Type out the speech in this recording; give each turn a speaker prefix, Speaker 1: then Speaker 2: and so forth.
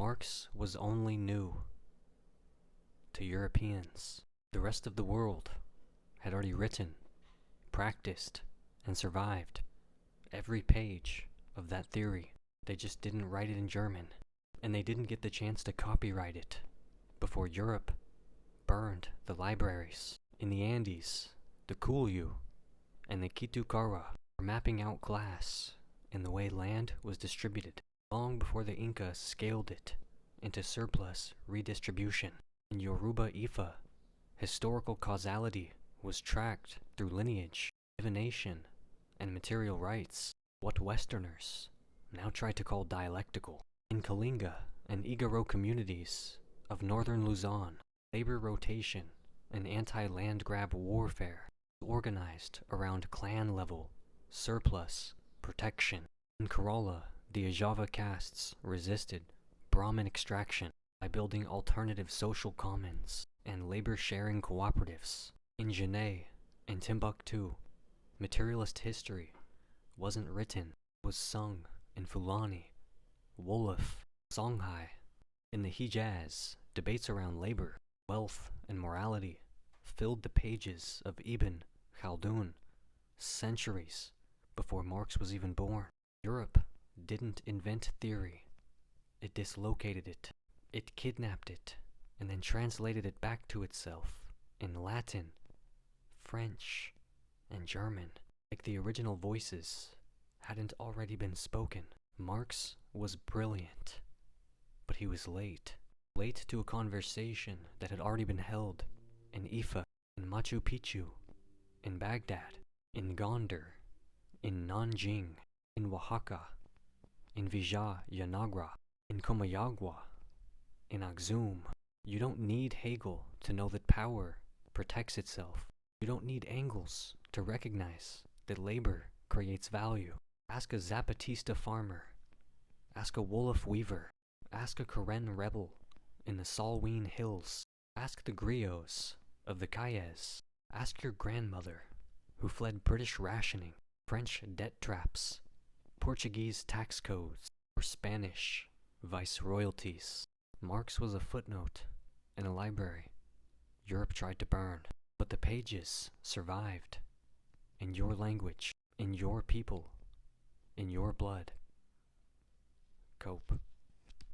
Speaker 1: Marx was only new to Europeans. The rest of the world had already written, practiced, and survived every page of that theory. They just didn't write it in German, and they didn't get the chance to copyright it before Europe burned the libraries. In the Andes, the Kulyu and the Kitukara were mapping out class and the way land was distributed long before the Incas scaled it into surplus redistribution. In Yoruba Ifa, historical causality was tracked through lineage, divination, and material rights, what Westerners now try to call dialectical. In Kalinga and Igaro communities of northern Luzon, labor rotation and anti-land grab warfare organized around clan-level surplus protection. In Kerala, the Ajava castes resisted Brahmin extraction by building alternative social commons and labor-sharing cooperatives. In Janae and Timbuktu, materialist history wasn't written, it was sung in Fulani, Wolof, Songhai. In the Hijaz, debates around labor, wealth, and morality filled the pages of Ibn Khaldun centuries before Marx was even born. Europe didn't invent theory. It dislocated it. It kidnapped it, and then translated it back to itself in Latin, French, and German, like the original voices hadn't already been spoken. Marx was brilliant, but he was late. Late to a conversation that had already been held in Ifa, in Machu Picchu, in Baghdad, in Gondar, in Nanjing, in Oaxaca, in Vijayanagra, in Comayagua, in Axum. You don't need Hegel to know that power protects itself. You don't need Engels to recognize that labor creates value. Ask a Zapatista farmer. Ask a Wolof weaver. Ask a Karen rebel in the Salween Hills. Ask the griots of the Cayes. Ask your grandmother who fled British rationing, French debt traps, Portuguese tax codes, or Spanish viceroyalties. Marx was a footnote in a library Europe tried to burn, but the pages survived in your language, in your people, in your blood. Cope.